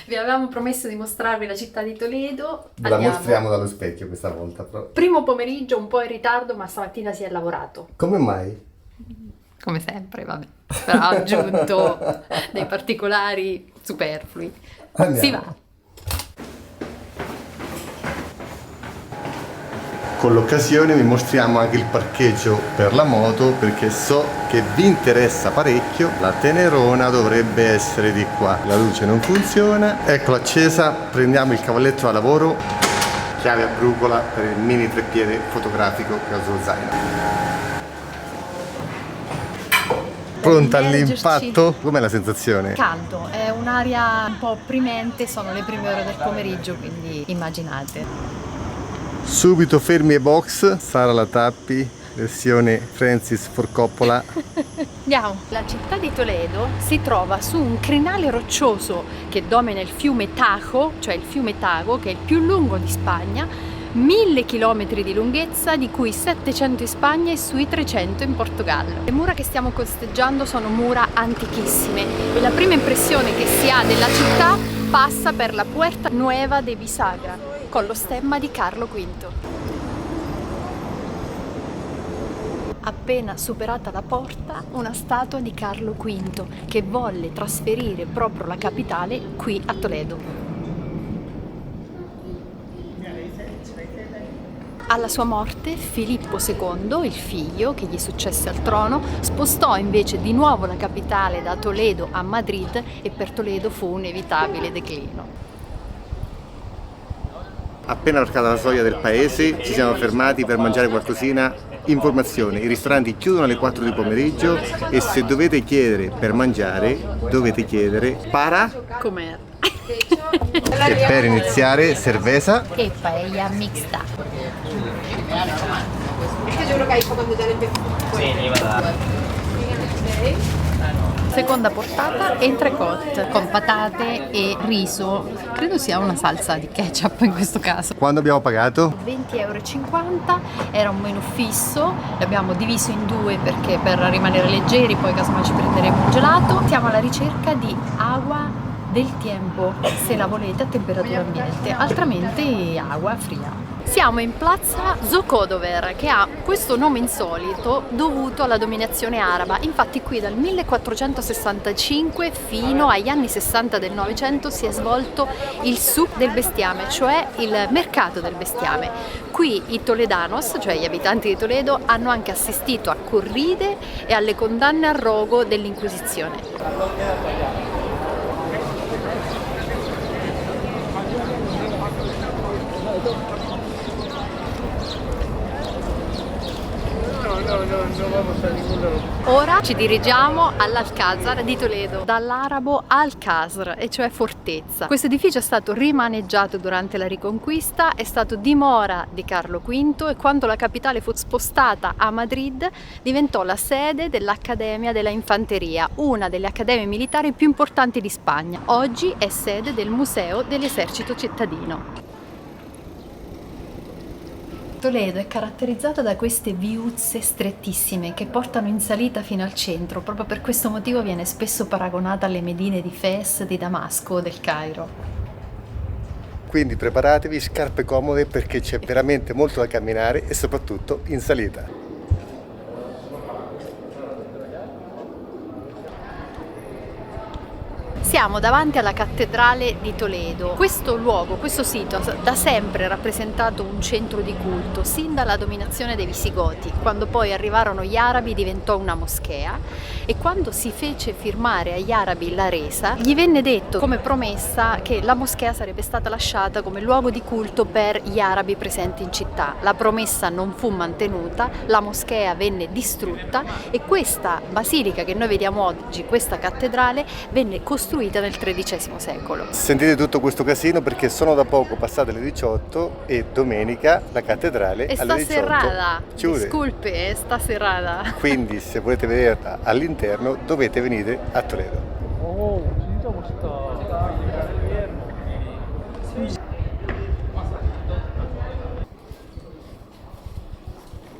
Vi avevamo promesso di mostrarvi la città di Toledo. Ve la Andiamo. mostriamo dallo specchio questa volta, però. Primo pomeriggio, un po' in ritardo, ma stamattina si è lavorato. Come mai? Come sempre, vabbè. Però ha aggiunto dei particolari superflui. Andiamo. Si va. Con l'occasione vi mostriamo anche il parcheggio per la moto, perché so che vi interessa parecchio. La Tenerona dovrebbe essere di qua. La luce non funziona. Eccola accesa, prendiamo il cavalletto da lavoro. Chiave a brugola per il mini treppiede fotografico che ho sullo zaino. Pronta all'impatto? Com'è la sensazione? Caldo, è un'aria un po' opprimente, sono le prime ore del pomeriggio, quindi immaginate. Subito fermi e box, Sara la Tappi, versione Francis Ford Coppola. Andiamo. La città di Toledo si trova su un crinale roccioso che domina il fiume Tajo, cioè il fiume Tago, che è il più lungo di Spagna, 1000 km di lunghezza, di cui 700 in Spagna e sui 300 in Portogallo. Le mura che stiamo costeggiando sono mura antichissime e la prima impressione che si ha della città passa per la Puerta Nueva de Bisagra, con lo stemma di Carlo V. Appena superata la porta, una statua di Carlo V che volle trasferire proprio la capitale qui a Toledo. Alla sua morte, Filippo II, il figlio che gli successe al trono, spostò invece di nuovo la capitale da Toledo a Madrid e per Toledo fu un inevitabile declino. Appena varcata la soglia del paese ci siamo fermati per mangiare qualcosina. Informazione, i ristoranti chiudono alle 4 di pomeriggio e se dovete chiedere per mangiare dovete chiedere para Comer. e per iniziare cerveza E paella mixta. Seconda portata, entrecôte con patate e riso. Credo sia una salsa di ketchup in questo caso. Quando abbiamo pagato? 20,50 €, era un menù fisso, l'abbiamo diviso in due perché per rimanere leggeri, poi casomai ci prenderemo un gelato. Siamo alla ricerca di agua del tiempo, se la volete a temperatura ambiente, altrimenti agua fria. Siamo in piazza Zocodover, che ha questo nome insolito dovuto alla dominazione araba. Infatti qui dal 1465 fino agli anni 60 del Novecento si è svolto il souk del bestiame, cioè il mercato del bestiame. Qui i toledanos, cioè gli abitanti di Toledo, hanno anche assistito a corride e alle condanne al rogo dell'Inquisizione. Ora ci dirigiamo all'Alcázar di Toledo, dall'arabo Alcázar, e cioè fortezza. Questo edificio è stato rimaneggiato durante la Riconquista, è stato dimora di Carlo V e quando la capitale fu spostata a Madrid diventò la sede dell'Accademia della Infanteria, una delle accademie militari più importanti di Spagna. Oggi è sede del Museo dell'Esercito Cittadino. Toledo è caratterizzata da queste viuzze strettissime che portano in salita fino al centro, proprio per questo motivo viene spesso paragonata alle medine di Fez, di Damasco o del Cairo. Quindi preparatevi, scarpe comode perché c'è veramente molto da camminare e soprattutto in salita. Siamo davanti alla cattedrale di Toledo. Questo luogo, questo sito ha da sempre rappresentato un centro di culto, sin dalla dominazione dei Visigoti. Quando poi arrivarono gli arabi diventò una moschea e quando si fece firmare agli arabi la resa, gli venne detto come promessa che la moschea sarebbe stata lasciata come luogo di culto per gli arabi presenti in città. La promessa non fu mantenuta, la moschea venne distrutta e questa basilica che noi vediamo oggi, questa cattedrale, venne costruita nel XIII secolo. Sentite tutto questo casino perché sono da poco passate le 18 e domenica la cattedrale È alle 18 cerrada, chiude. disculpe, sta cerrada. Quindi se volete vederla all'interno dovete venire a Toledo. 오, 진짜 멋있다.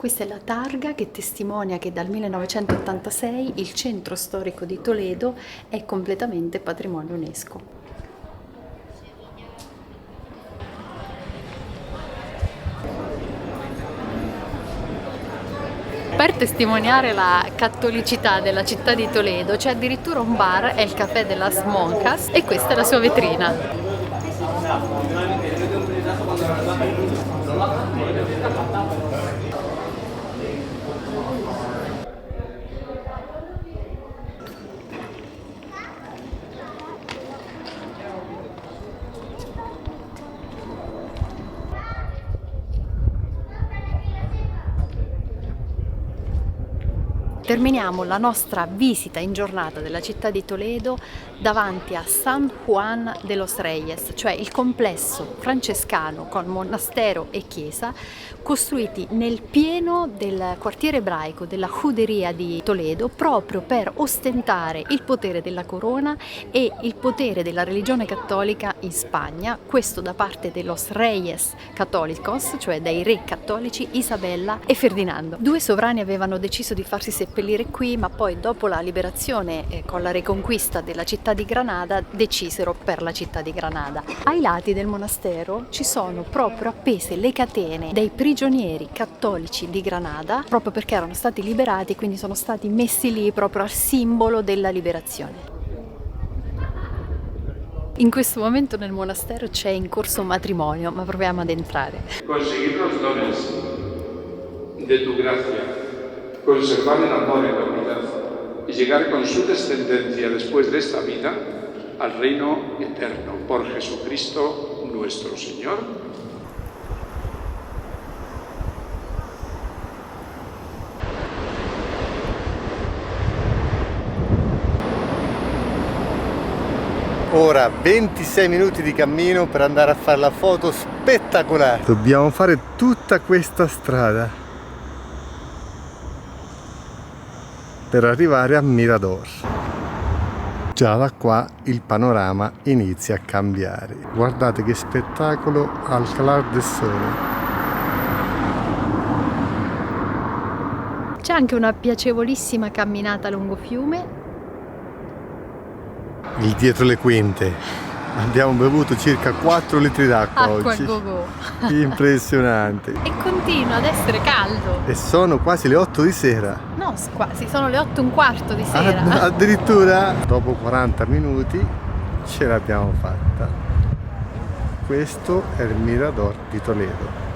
Questa è la targa che testimonia che dal 1986 il centro storico di Toledo è completamente patrimonio UNESCO. Per testimoniare la cattolicità della città di Toledo c'è addirittura un bar, è il Café de las Monjas, e questa è la sua vetrina. Terminiamo la nostra visita in giornata della città di Toledo davanti a San Juan de los Reyes, cioè il complesso francescano con monastero e chiesa costruiti nel pieno del quartiere ebraico della Juderia di Toledo, proprio per ostentare il potere della corona e il potere della religione cattolica in Spagna, questo da parte de los Reyes Católicos, cioè dai re cattolici Isabella e Ferdinando. Due sovrani avevano deciso di farsi seppellire qui, ma poi dopo la liberazione con la riconquista della città di Granada decisero per la città di Granada. Ai lati del monastero ci sono proprio appese le catene dei prigionieri cattolici di Granada, proprio perché erano stati liberati, quindi sono stati messi lì proprio al simbolo della liberazione. In questo momento nel monastero c'è in corso un matrimonio, ma proviamo ad entrare. Conseguir los dones de tu gracia, conservar el amor y la unidad y llegar con su descendencia después de esta vida al reino eterno por Jesucristo nuestro Señor. Ora 26 minuti di cammino per andare a fare la foto spettacolare. Dobbiamo fare tutta questa strada per arrivare a Mirador. Già da qua il panorama inizia a cambiare. Guardate che spettacolo al calar del sole. C'è anche una piacevolissima camminata lungo fiume. Il dietro le quinte. Abbiamo bevuto circa 4 litri d'acqua Acqua oggi. go-go. Impressionante. E continua ad essere caldo. E sono quasi le 8 di sera. No, quasi, sono le 8:15 di sera. Addirittura dopo 40 minuti ce l'abbiamo fatta. Questo è il Mirador di Toledo.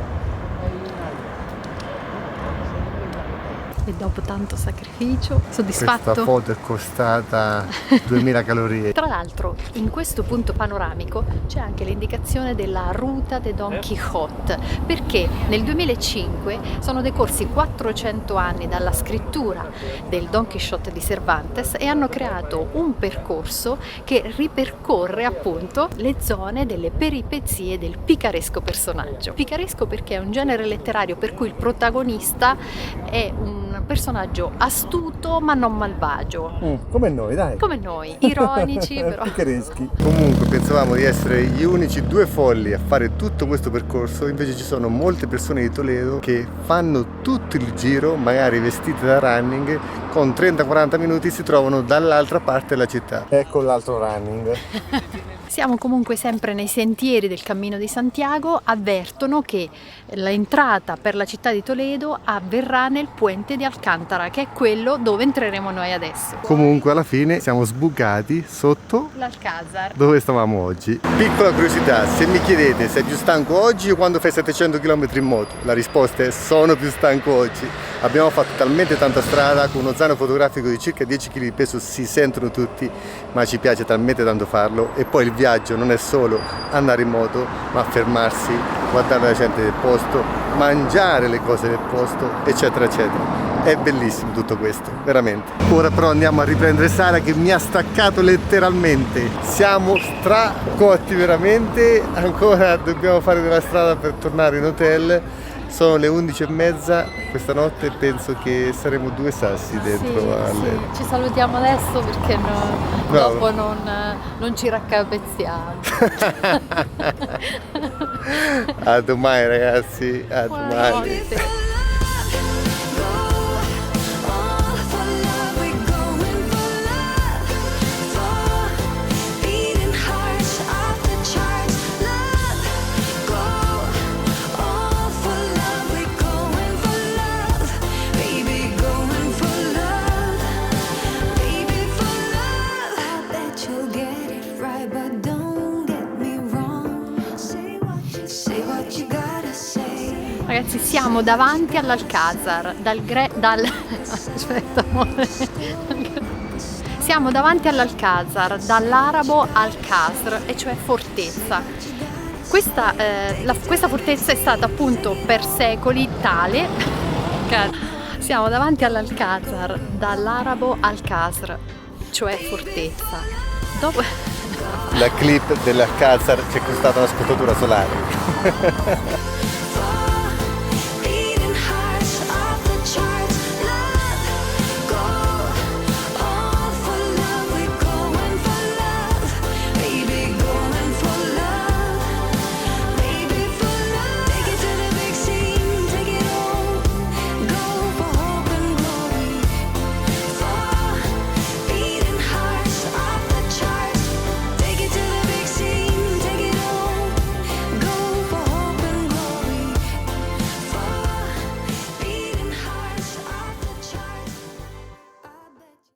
E dopo tanto sacrificio, soddisfatto? Questa foto è costata 2000 calorie. Tra l'altro, in questo punto panoramico c'è anche l'indicazione della Ruta de Don Quixote, perché nel 2005 sono decorsi 400 anni dalla scrittura del Don Quixote di Cervantes e hanno creato un percorso che ripercorre appunto le zone delle peripezie del picaresco personaggio. Picaresco perché è un genere letterario per cui il protagonista è un personaggio astuto ma non malvagio. Come noi, dai. Come noi, ironici però. Picareschi. Comunque pensavamo di essere gli unici due folli a fare tutto questo percorso, invece ci sono molte persone di Toledo che fanno tutto il giro, magari vestite da running, con 30-40 minuti si trovano dall'altra parte della città. Ecco l'altro running. Siamo comunque sempre nei sentieri del Cammino di Santiago, avvertono che l'entrata per la città di Toledo avverrà nel Puente di Alcántara, che è quello dove entreremo noi adesso. Comunque alla fine siamo sbucati sotto L'Alcázar. dove stavamo oggi. Piccola curiosità, se mi chiedete sei più stanco oggi o quando fai 700 km in moto, la risposta è sono più stanco oggi. Abbiamo fatto talmente tanta strada, con uno zaino fotografico di circa 10 kg di peso si sentono tutti, ma ci piace talmente tanto farlo. E poi il viaggio non è solo andare in moto, ma fermarsi, guardare la gente del posto, mangiare le cose del posto, eccetera eccetera. È bellissimo tutto questo, veramente. Ora però andiamo a riprendere Sara che mi ha staccato letteralmente. Siamo stracotti veramente, ancora dobbiamo fare della strada per tornare in hotel. Sono le 11:30, questa notte penso che saremo 2 sassi dentro al letto. Ci salutiamo adesso perché Bravo. dopo non ci raccapezziamo. A domani ragazzi, a domani. Buonanotte. Baby, go she'll get it right, but don't get me wrong. Say what you gotta say. Ragazzi, siamo davanti all'Alcazar, aspetta, amore. Siamo davanti all'Alcazar, dall'arabo al-Qasr, e cioè fortezza. Questa fortezza è stata appunto per secoli tale. Siamo davanti all'Alcazar, dall'arabo al-Qasr, cioè fortezza. Dopo... La clip dell'Alcazar ci è costata una scottatura solare.